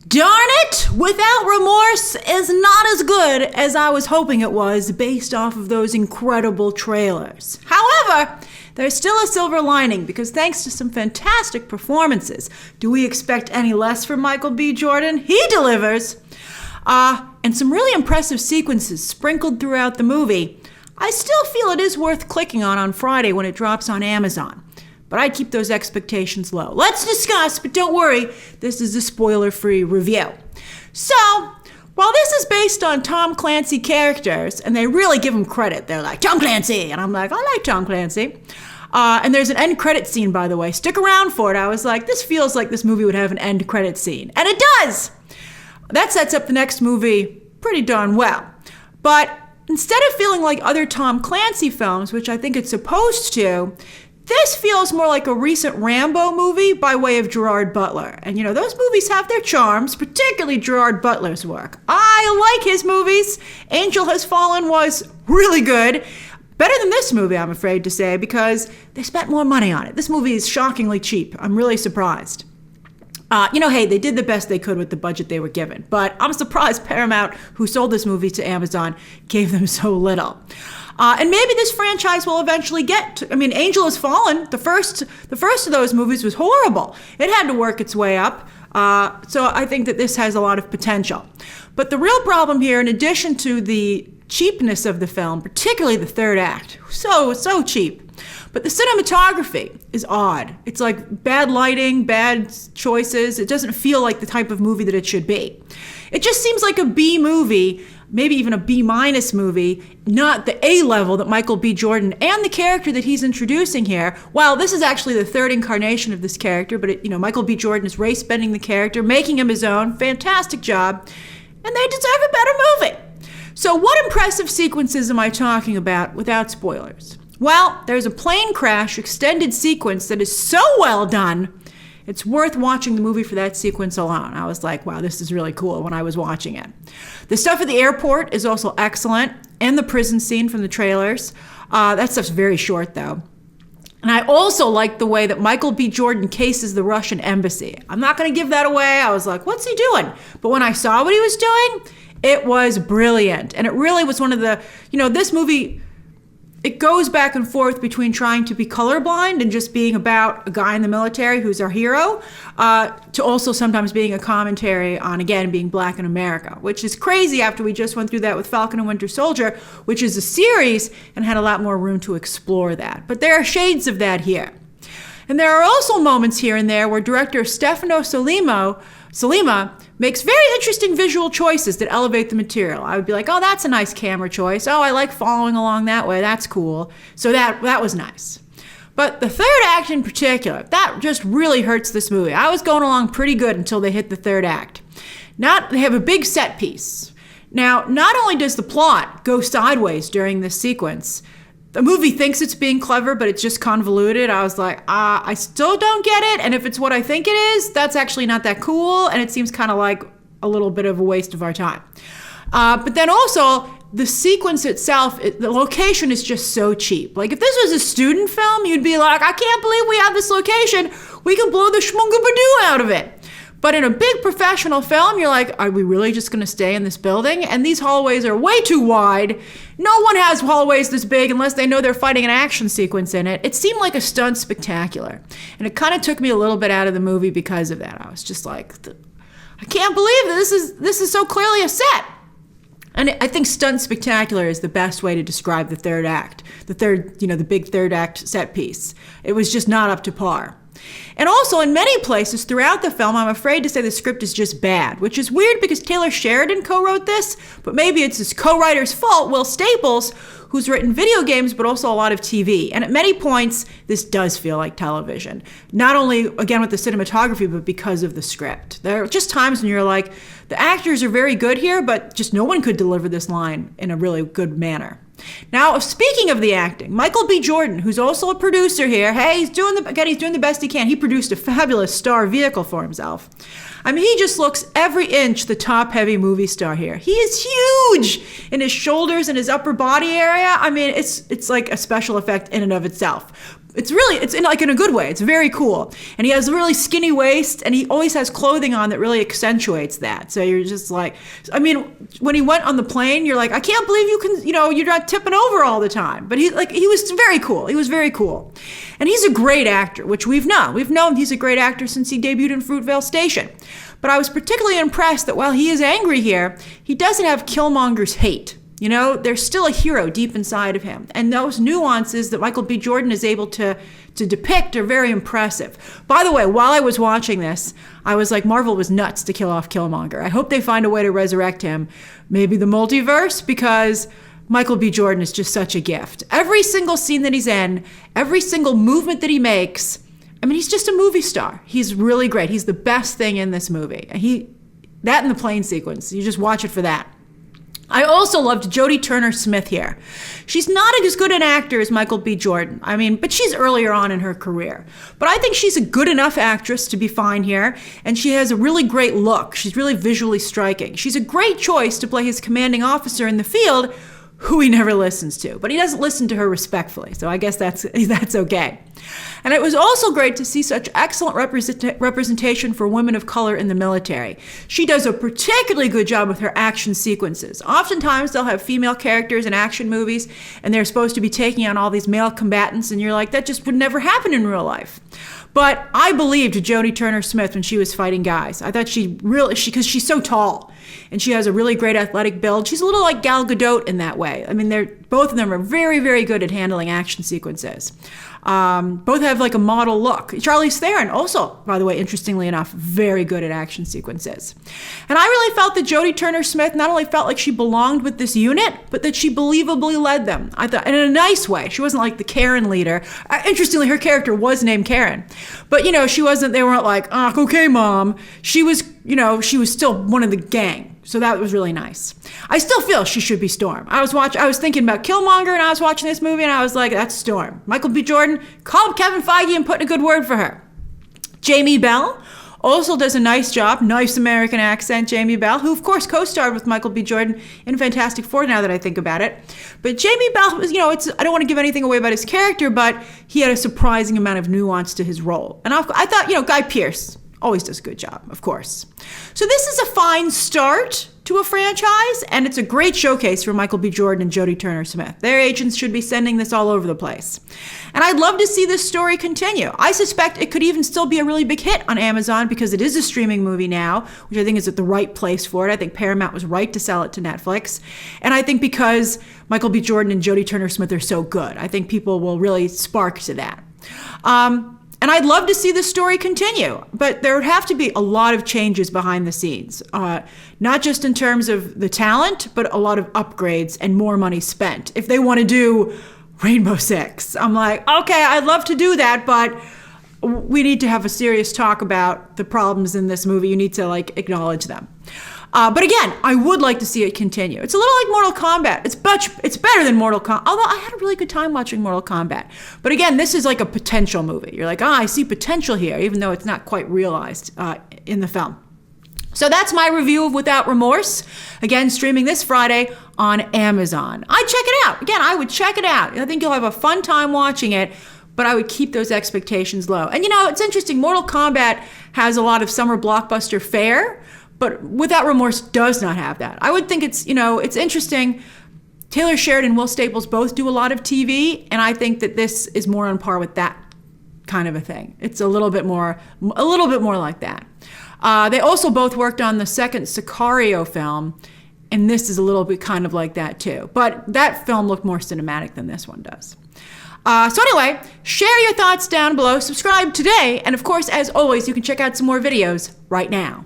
Darn it! Without Remorse is not as good as I was hoping it was based off of those incredible trailers. However, there's still a silver lining because thanks to some fantastic performances, do we expect any less from Michael B. Jordan? He delivers! And some really impressive sequences sprinkled throughout the movie. I still feel it is worth clicking on Friday when it drops on Amazon. But I'd keep those expectations low. Let's discuss, but don't worry, this is a spoiler-free review. So, while this is based on Tom Clancy characters, and they really give him credit, they're like, Tom Clancy! And I'm like, I like Tom Clancy. And there's an end credit scene, by the way. Stick around for it. I was like, this feels like this movie would have an end credit scene. And it does! That sets up the next movie pretty darn well. But instead of feeling like other Tom Clancy films, which I think it's supposed to, this feels more like a recent Rambo movie by way of Gerard Butler. And those movies have their charms, particularly Gerard Butler's work. I like his movies. Angel Has Fallen was really good. Better than this movie, I'm afraid to say, because they spent more money on it. This movie is shockingly cheap. I'm really surprised. Hey, they did the best they could with the budget they were given. But I'm surprised Paramount, who sold this movie to Amazon, gave them so little. And maybe this franchise will eventually Angel Has Fallen, the first of those movies was horrible. It had to work its way up. So I think that this has a lot of potential. But the real problem here, in addition to the cheapness of the film, particularly the third act, so cheap. But the cinematography is odd. It's like bad lighting, bad choices. It doesn't feel like the type of movie that it should be. It just seems like a B movie, maybe even a B- movie, not the A level that Michael B. Jordan and the character that he's introducing here. Well, this is actually the third incarnation of this character, but Michael B. Jordan is race bending the character, making him his own. Fantastic job. And they deserve a better movie. So what impressive sequences am I talking about without spoilers? Well, there's a plane crash extended sequence that is so well done, it's worth watching the movie for that sequence alone. I was like, wow, this is really cool when I was watching it. The stuff at the airport is also excellent, and the prison scene from the trailers. That stuff's very short, though. And I also like the way that Michael B. Jordan cases the Russian embassy. I'm not going to give that away. I was like, what's he doing? But when I saw what he was doing, it was brilliant. And it really was one of the, this movie, it goes back and forth between trying to be colorblind and just being about a guy in the military who's our hero, to also sometimes being a commentary on, again, being black in America, which is crazy after we just went through that with Falcon and Winter Soldier, which is a series and had a lot more room to explore that. But there are shades of that here. And there are also moments here and there where director Stefano Sollima makes very interesting visual choices that elevate the material. I would be like, oh, that's a nice camera choice. Oh, I like following along that way. That's cool. So that was nice. But the third act in particular, that just really hurts this movie. I was going along pretty good until they hit the third act. They have a big set piece. Now, not only does the plot go sideways during this sequence, the movie thinks it's being clever, but it's just convoluted. I was like, I still don't get it. And if it's what I think it is, that's actually not that cool. And it seems kind of like a little bit of a waste of our time. But then also, the sequence itself, the location is just so cheap. Like, if this was a student film, you'd be like, I can't believe we have this location. We can blow the schmungabadoo out of it. But in a big professional film, you're like, are we really just going to stay in this building? And these hallways are way too wide. No one has hallways this big unless they know they're fighting an action sequence in it. It seemed like a stunt spectacular. And it kind of took me a little bit out of the movie because of that. I was just like, I can't believe that this is so clearly a set. And I think stunt spectacular is the best way to describe the third act. The big third act set piece. It was just not up to par. And also, in many places throughout the film, I'm afraid to say the script is just bad, which is weird because Taylor Sheridan co-wrote this, but maybe it's his co-writer's fault, Will Staples, who's written video games, but also a lot of TV. And at many points, this does feel like television. Not only, again, with the cinematography, but because of the script. There are just times when you're like, the actors are very good here, but just no one could deliver this line in a really good manner. Now, speaking of the acting, Michael B. Jordan, who's also a producer here, hey, he's doing the best he can. He produced a fabulous star vehicle for himself. I mean, he just looks every inch the top-heavy movie star here. He is huge in his shoulders and his upper body area. I mean, it's like a special effect in and of itself. it's in a good way. It's very cool. And he has a really skinny waist, and he always has clothing on that really accentuates that. So you're just like, I mean, when he went on the plane, you're like, I can't believe you can, you're not tipping over all the time. But he was very cool. He was very cool. And he's a great actor, which we've known. We've known he's a great actor since he debuted in Fruitvale Station. But I was particularly impressed that while he is angry here, he doesn't have Killmonger's hate. There's still a hero deep inside of him. And those nuances that Michael B. Jordan is able to depict are very impressive. By the way, while I was watching this, I was like, Marvel was nuts to kill off Killmonger. I hope they find a way to resurrect him. Maybe the multiverse, because Michael B. Jordan is just such a gift. Every single scene that he's in, every single movement that he makes, I mean, he's just a movie star. He's really great. He's the best thing in this movie. That and the plane sequence, you just watch it for that. I also loved Jodie Turner-Smith here. She's not as good an actor as Michael B. Jordan. I mean, but she's earlier on in her career. But I think she's a good enough actress to be fine here, and she has a really great look. She's really visually striking. She's a great choice to play his commanding officer in the field, who he never listens to. But he doesn't listen to her respectfully, so I guess that's okay. And it was also great to see such excellent representation for women of color in the military. She does a particularly good job with her action sequences. Oftentimes, they'll have female characters in action movies, and they're supposed to be taking on all these male combatants, and you're like, that just would never happen in real life. But I believed Jodie Turner-Smith when she was fighting guys. I thought because she's so tall, and she has a really great athletic build. She's a little like Gal Gadot in that way. I mean, both of them are very, very good at handling action sequences. Both have like a model look. Charlize Theron also, by the way, interestingly enough, very good at action sequences. And I really felt that Jodie Turner-Smith not only felt like she belonged with this unit, but that she believably led them. I thought, in a nice way. She wasn't like the Karen leader. Interestingly, her character was named Karen. But, they weren't like, okay, mom. She was still one of the gang. So that was really nice. I still feel she should be Storm. I was thinking about Killmonger, and I was watching this movie, and I was like, that's Storm. Michael B. Jordan, call up Kevin Feige and put in a good word for her. Jamie Bell also does a nice job. Nice American accent, Jamie Bell, who of course co-starred with Michael B. Jordan in Fantastic Four, now that I think about it. But Jamie Bell was, I don't want to give anything away about his character, but he had a surprising amount of nuance to his role. And I thought, Guy Pearce always does a good job, of course. So this is a fine start to a franchise, and it's a great showcase for Michael B. Jordan and Jodie Turner-Smith. Their agents should be sending this all over the place. And I'd love to see this story continue. I suspect it could even still be a really big hit on Amazon because it is a streaming movie now, which I think is at the right place for it. I think Paramount was right to sell it to Netflix. And I think because Michael B. Jordan and Jodie Turner-Smith are so good, I think people will really spark to that. And I'd love to see this story continue, but there would have to be a lot of changes behind the scenes, not just in terms of the talent, but a lot of upgrades and more money spent. If they want to do Rainbow Six, I'm like, okay, I'd love to do that, but we need to have a serious talk about the problems in this movie. You need to acknowledge them. But again, I would like to see it continue. It's a little like Mortal Kombat. It's better than Mortal Kombat, although I had a really good time watching Mortal Kombat. But again, this is like a potential movie. You're like, I see potential here, even though it's not quite realized in the film. So that's my review of Without Remorse. Again, streaming this Friday on Amazon. I'd check it out. Again, I would check it out. I think you'll have a fun time watching it, but I would keep those expectations low. And it's interesting, Mortal Kombat has a lot of summer blockbuster fare, but Without Remorse does not have that. I would think it's interesting. Taylor Sheridan and Will Staples both do a lot of TV, and I think that this is more on par with that kind of a thing. It's a little bit more like that. They also both worked on the second Sicario film, and this is a little bit kind of like that too. But that film looked more cinematic than this one does. So anyway, share your thoughts down below, subscribe today, and of course, as always, you can check out some more videos right now.